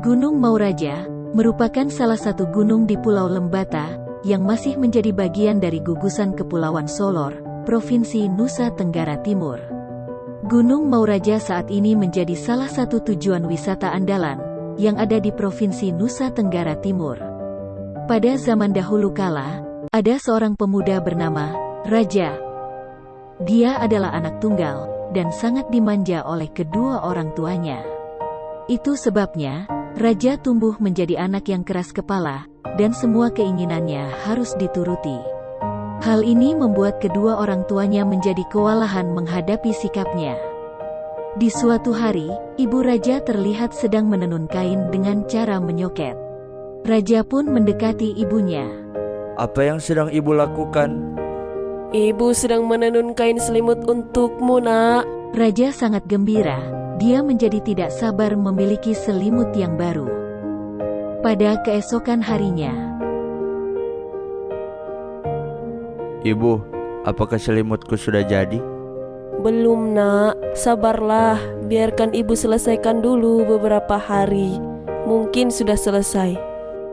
Gunung Mauraja merupakan salah satu gunung di Pulau Lembata yang masih menjadi bagian dari gugusan Kepulauan Solor, Provinsi Nusa Tenggara Timur. Gunung Mauraja saat ini menjadi salah satu tujuan wisata andalan yang ada di Provinsi Nusa Tenggara Timur. Pada zaman dahulu kala, ada seorang pemuda bernama Raja. Dia adalah anak tunggal dan sangat dimanja oleh kedua orang tuanya. Itu sebabnya, Raja tumbuh menjadi anak yang keras kepala, dan semua keinginannya harus dituruti. Hal ini membuat kedua orang tuanya menjadi kewalahan menghadapi sikapnya. Di suatu hari, ibu Raja terlihat sedang menenun kain dengan cara menyoket. Raja pun mendekati ibunya. Apa yang sedang ibu lakukan? Ibu sedang menenun kain selimut untukmu, nak. Raja sangat gembira. Dia menjadi tidak sabar memiliki selimut yang baru. Pada keesokan harinya, Ibu, apakah selimutku sudah jadi? Belum, nak. Sabarlah, biarkan ibu selesaikan dulu beberapa hari. Mungkin sudah selesai.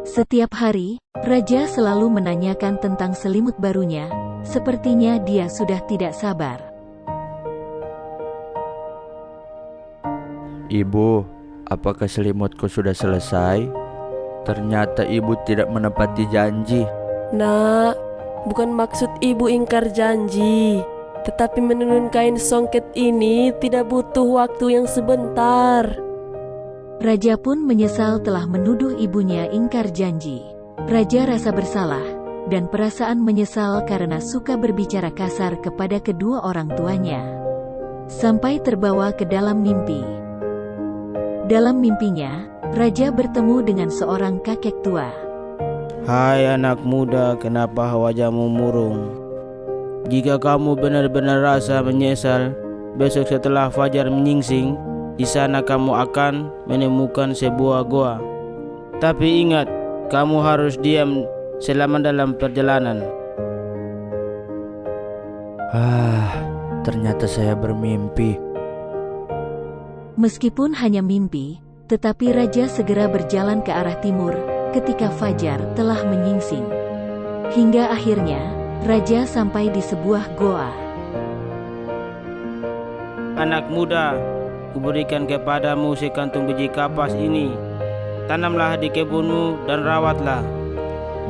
Setiap hari, Raja selalu menanyakan tentang selimut barunya. Sepertinya dia sudah tidak sabar. Ibu, apakah selimutku sudah selesai? Ternyata ibu tidak menepati janji. Nak, bukan maksud ibu ingkar janji. Tetapi menenun kain songket ini tidak butuh waktu yang sebentar. Raja pun menyesal telah menuduh ibunya ingkar janji. Raja rasa bersalah, dan perasaan menyesal karena suka berbicara kasar kepada kedua orang tuanya. Sampai terbawa ke dalam mimpi. Dalam mimpinya, Raja bertemu dengan seorang kakek tua. Hai anak muda, kenapa wajahmu murung? Jika kamu benar-benar rasa menyesal, besok setelah fajar menyingsing, di sana kamu akan menemukan sebuah goa. Tapi ingat, kamu harus diam selama dalam perjalanan. Ternyata saya bermimpi. Meskipun hanya mimpi, tetapi Raja segera berjalan ke arah timur ketika fajar telah menyingsing. Hingga akhirnya, Raja sampai di sebuah goa. Anak muda, kuberikan kepadamu sekantung biji kapas ini. Tanamlah di kebunmu dan rawatlah.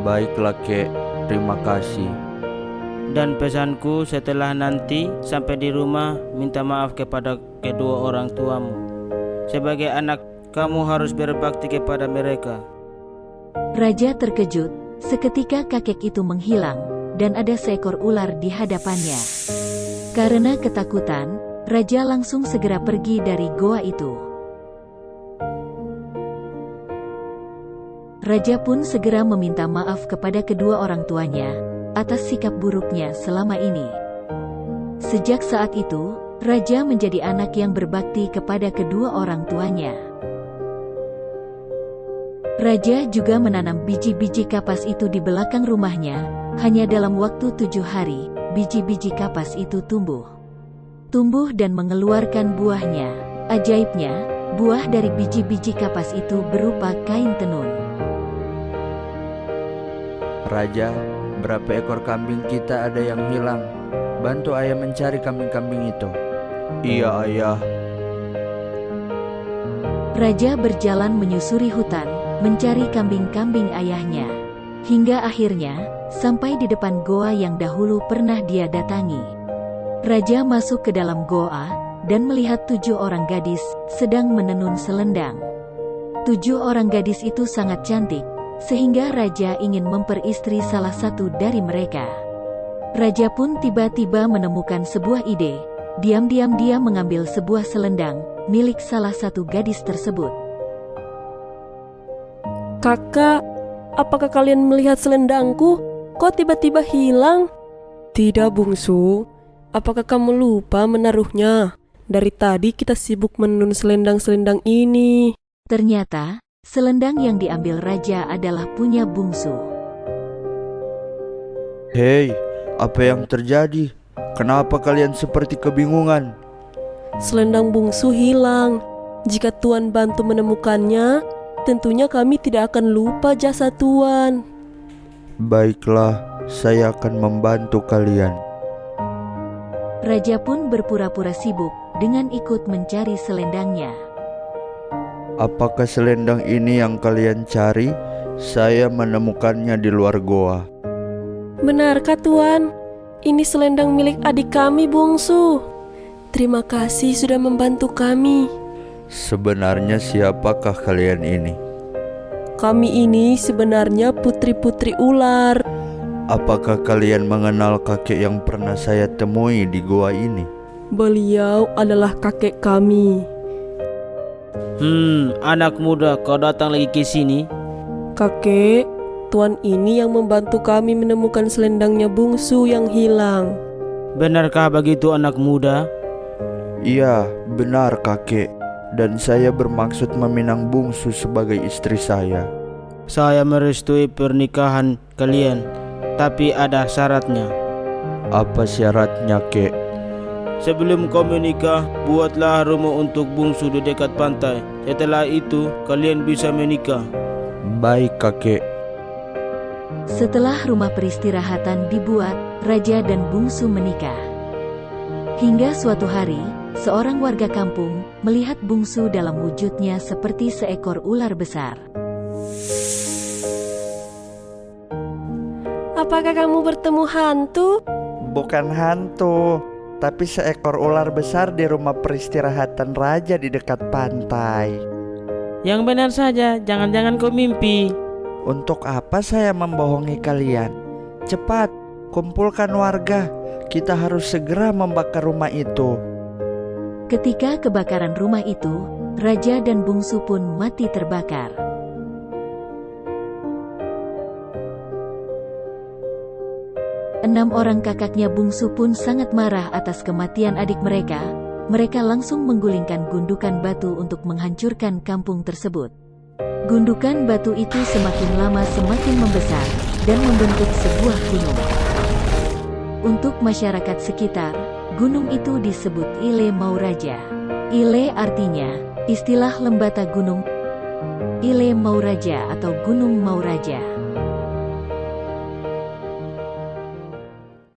Baiklah, Kek. Terima kasih. Dan pesanku setelah nanti sampai di rumah, minta maaf kepada kedua orang tuamu. Sebagai anak, kamu harus berbakti kepada mereka. Raja terkejut seketika kakek itu menghilang, dan ada seekor ular di hadapannya. Karena ketakutan, Raja langsung segera pergi dari goa itu. Raja pun segera meminta maaf kepada kedua orang tuanya atas sikap buruknya selama ini. Sejak saat itu, Raja menjadi anak yang berbakti kepada kedua orang tuanya. Raja juga menanam biji-biji kapas itu di belakang rumahnya. Hanya dalam waktu 7 hari, biji-biji kapas itu tumbuh dan mengeluarkan buahnya. Ajaibnya, buah dari biji-biji kapas itu berupa kain tenun. Raja, berapa ekor kambing kita ada yang hilang? Bantu ayah mencari kambing-kambing itu. Iya, ayah. Raja berjalan menyusuri hutan, mencari kambing-kambing ayahnya. Hingga akhirnya, sampai di depan goa yang dahulu pernah dia datangi. Raja masuk ke dalam goa, dan melihat 7 orang gadis sedang menenun selendang. 7 orang gadis itu sangat cantik, sehingga Raja ingin memperistri salah satu dari mereka. Raja pun tiba-tiba menemukan sebuah ide. Diam-diam dia mengambil sebuah selendang milik salah satu gadis tersebut. Kakak, apakah kalian melihat selendangku? Kok tiba-tiba hilang? Tidak, bungsu. Apakah kamu lupa menaruhnya? Dari tadi kita sibuk menenun selendang-selendang ini. Ternyata, selendang yang diambil Raja adalah punya bungsu. Hei, apa yang terjadi? Kenapa kalian seperti kebingungan? Selendang bungsu hilang. Jika Tuan bantu menemukannya, tentunya kami tidak akan lupa jasa Tuan. Baiklah, saya akan membantu kalian. Raja pun berpura-pura sibuk dengan ikut mencari selendangnya. Apakah selendang ini yang kalian cari? Saya menemukannya di luar goa. Benarkah Tuan? Ini selendang milik adik kami bungsu. Terima kasih sudah membantu kami. Sebenarnya siapakah kalian ini? Kami ini sebenarnya putri-putri ular. Apakah kalian mengenal kakek yang pernah saya temui di goa ini? Beliau adalah kakek kami. Anak muda, kau datang lagi ke sini? Kakek, Tuan ini yang membantu kami menemukan selendangnya bungsu yang hilang. Benarkah begitu anak muda? Iya, benar kakek. Dan saya bermaksud meminang bungsu sebagai istri saya. Saya merestui pernikahan kalian, tapi ada syaratnya. Apa syaratnya, kek? Sebelum kau menikah, buatlah rumah untuk bungsu di dekat pantai. Setelah itu, kalian bisa menikah. Baik, kakek. Setelah rumah peristirahatan dibuat, Raja dan bungsu menikah. Hingga suatu hari, seorang warga kampung melihat bungsu dalam wujudnya seperti seekor ular besar. Apakah kamu bertemu hantu? Bukan hantu, tapi seekor ular besar di rumah peristirahatan raja di dekat pantai. Yang benar saja, jangan-jangan kau mimpi. Untuk apa saya membohongi kalian? Cepat, kumpulkan warga. Kita harus segera membakar rumah itu. Ketika kebakaran rumah itu, Raja dan bungsu pun mati terbakar. Enam orang kakaknya bungsu pun sangat marah atas kematian adik mereka. Mereka langsung menggulingkan gundukan batu untuk menghancurkan kampung tersebut. Gundukan batu itu semakin lama semakin membesar dan membentuk sebuah gunung. Untuk masyarakat sekitar, gunung itu disebut Ile Mauraja. Ile artinya istilah lembata gunung. Ile Mauraja atau Gunung Mauraja.